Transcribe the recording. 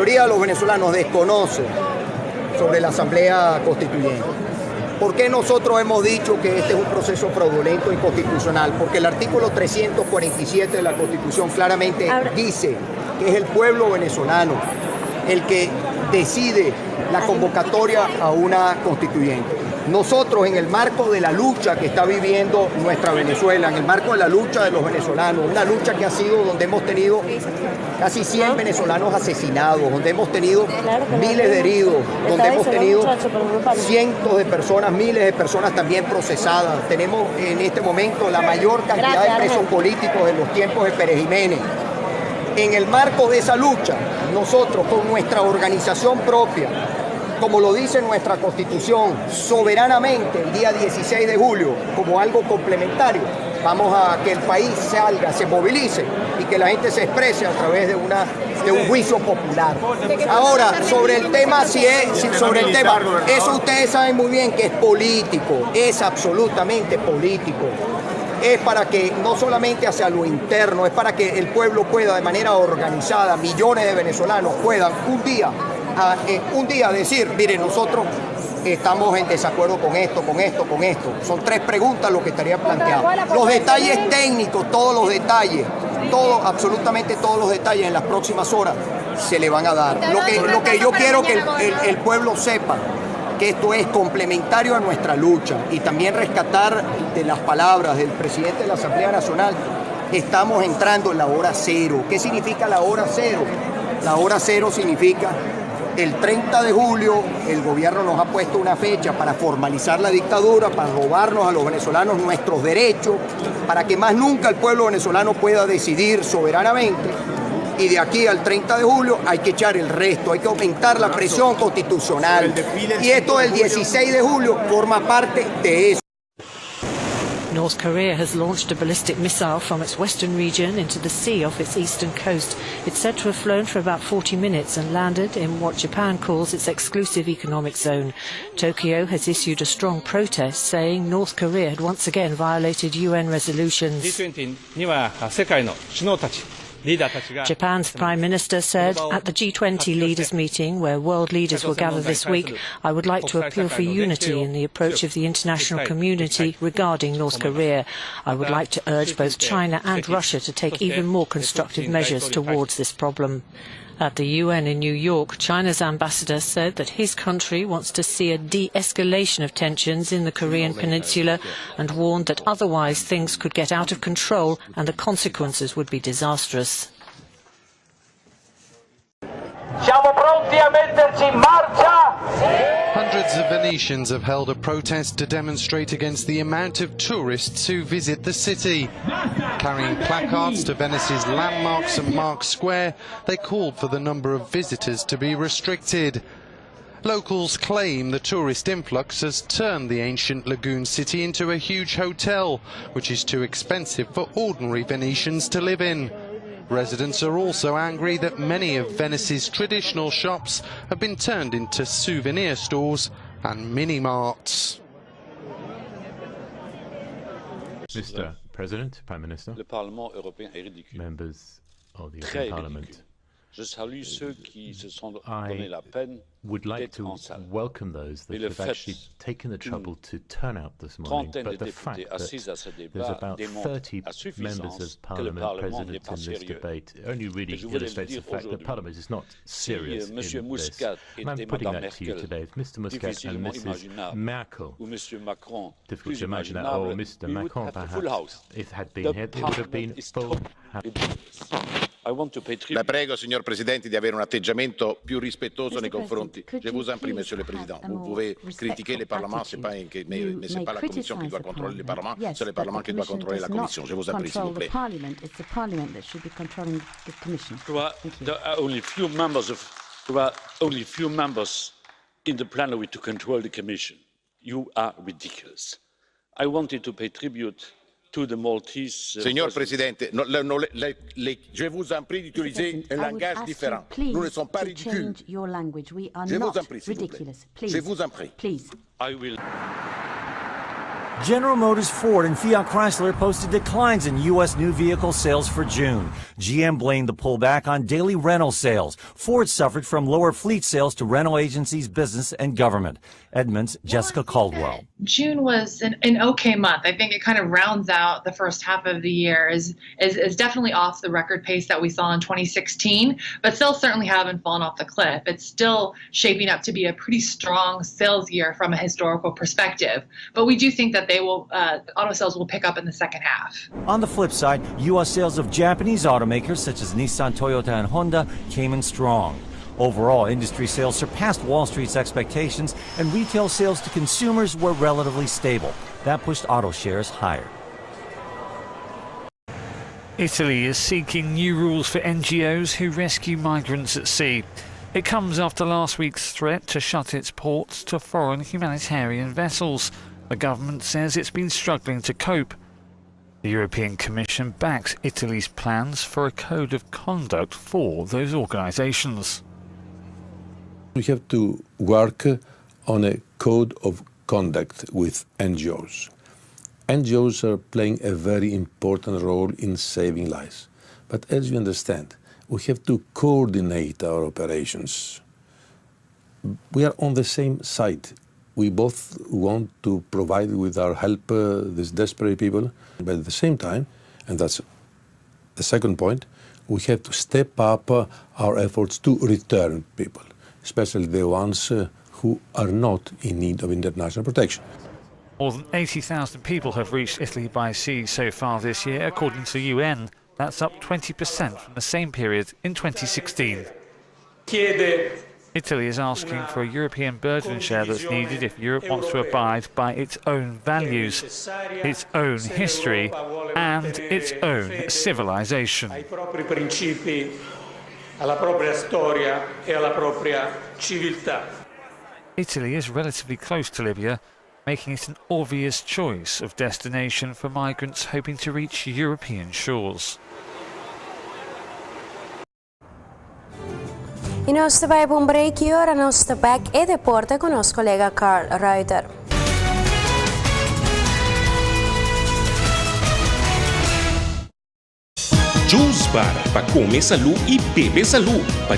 mayoría de los venezolanos desconocen sobre la Asamblea Constituyente. ¿Por qué nosotros hemos dicho que este es un proceso fraudulento e inconstitucional? Porque el artículo 347 de la Constitución claramente dice que es el pueblo venezolano el que decide la convocatoria a una constituyente. Nosotros, en el marco de la lucha que está viviendo nuestra Venezuela, en el marco de la lucha de los venezolanos, una lucha que ha sido donde hemos tenido casi 100 venezolanos asesinados, donde hemos tenido miles de heridos, donde hemos tenido cientos de personas, miles de personas también procesadas. Tenemos en este momento la mayor cantidad de presos políticos en los tiempos de Pérez Jiménez. En el marco de esa lucha, nosotros con nuestra organización propia, como lo dice nuestra Constitución, soberanamente el día 16 de julio, como algo complementario, vamos a que el país salga, se movilice y que la gente se exprese a través de un juicio popular. Ahora, sobre el tema, eso ustedes saben muy bien que es político, es absolutamente político. Es para que no solamente hacia lo interno, es para que el pueblo pueda de manera organizada, millones de venezolanos puedan un día decir, mire, nosotros estamos en desacuerdo con esto, con esto, con esto. Son 3 preguntas lo que estaría planteado. Los detalles técnicos, todos los detalles, absolutamente todos los detalles en las próximas horas se le van a dar. Lo que yo quiero que el pueblo sepa, que esto es complementario a nuestra lucha, y también rescatar de las palabras del presidente de la Asamblea Nacional, estamos entrando en la hora cero. ¿Qué significa la hora cero? La hora cero significa el 30 de julio el gobierno nos ha puesto una fecha para formalizar la dictadura, para robarnos a los venezolanos nuestros derechos, para que más nunca el pueblo venezolano pueda decidir soberanamente. Y de aquí al 30 de julio hay que echar el resto, hay que aumentar la presión constitucional. Y esto del 16 de julio forma parte de eso. North Korea has launched a ballistic missile from its western region into the sea off its eastern coast. It's said to have flown for about 40 minutes and landed in what Japan calls its exclusive economic zone. Tokyo has issued a strong protest saying North Korea had once again violated UN resolutions. Japan's Prime Minister said, at the G20 leaders meeting, where world leaders will gather this week, I would like to appeal for unity in the approach of the international community regarding North Korea. I would like to urge both China and Russia to take even more constructive measures towards this problem. At the UN in New York, China's ambassador said that his country wants to see a de-escalation of tensions in the Korean peninsula and warned that otherwise things could get out of control and the consequences would be disastrous. Siamo pronti a metterci in marcia? Hundreds of Venetians have held a protest to demonstrate against the amount of tourists who visit the city. Carrying placards to Venice's landmark St Mark's Square, they called for the number of visitors to be restricted. Locals claim the tourist influx has turned the ancient lagoon city into a huge hotel, which is too expensive for ordinary Venetians to live in. Residents are also angry that many of Venice's traditional shops have been turned into souvenir stores and mini-marts. Mr. President, Prime Minister, Le Parlement européen est ridicule. members of the Très European Parliament, ridicule. Je salue ceux qui se sont donné la peine would like d'être to en salle. welcome those Mais that le have fait actually taken the trouble to turn out this morning, trentaine de but the fact députés that assis à ce there's débat about démontre 30 à members suffisance of que le Parliament Parlement n'est present pas in this sérieux. debate only really je voulais le illustrates the dire fact that aujourd'hui. Parliament is not Si serious M. in this. Muscat And I'm et putting Mme that to you Merkel, today. If Mr. Muscat and difficilement Mrs. imaginable, Merkel, ou M. Macron, difficult plus to imagine that, or imaginable, Mr. we would Macron have a full perhaps, house. if had been The here, it would have been Parliament is full. I want to pay tribute. La prego, signor Presidente, di avere un atteggiamento più rispettoso nei confronti. Je vous en prie, Monsieur le Président. Vous pouvez critiquer le Parlement, mais ce n'est pas la Commission qui doit contrôler le Parlement, c'est le Parlement qui doit contrôler la Commission. Je vous en prie, s'il vous plaît. There are only few members in the plenary to control the Commission. You are ridiculous. I wanted to pay tribute to the Maltese. Signor Presidente, je vous en prie d'utiliser un langage différent. Nous ne sommes pas ridicules. Je vous en prie, s'il vous plaît. Je vous en prie. I will. General Motors, Ford, and Fiat Chrysler posted declines in U.S. new vehicle sales for June. GM blamed the pullback on daily rental sales. Ford suffered from lower fleet sales to rental agencies, business, and government. Edmonds' Jessica Caldwell. June was an okay month. I think it kind of rounds out the first half of the year. Is definitely off the record pace that we saw in 2016, but still certainly haven't fallen off the cliff. It's still shaping up to be a pretty strong sales year from a historical perspective. But we do think that auto sales will pick up in the second half. On the flip side, U.S. sales of Japanese automakers such as Nissan, Toyota, and Honda came in strong. Overall, industry sales surpassed Wall Street's expectations, and retail sales to consumers were relatively stable. That pushed auto shares higher. Italy is seeking new rules for NGOs who rescue migrants at sea. It comes after last week's threat to shut its ports to foreign humanitarian vessels. The government says it's been struggling to cope. The European Commission backs Italy's plans for a code of conduct for those organisations. We have to work on a code of conduct with NGOs. NGOs are playing a very important role in saving lives. But as you understand, we have to coordinate our operations. We are on the same side. We both want to provide with our help these desperate people, but at the same time, and that's the second point, we have to step up our efforts to return people, especially the ones who are not in need of international protection. More than 80,000 people have reached Italy by sea so far this year, according to the UN. That's up 20% from the same period in 2016. Italy is asking for a European burden share that's needed if Europe wants to abide by its own values, its own history, and its own civilization. Italy is relatively close to Libya, making it an obvious choice of destination for migrants hoping to reach European shores. I nostro vai per un break ora, nostro back e deporte con nostro collega Carl Reuter. Juice Bar, para comer salu e beber salu, para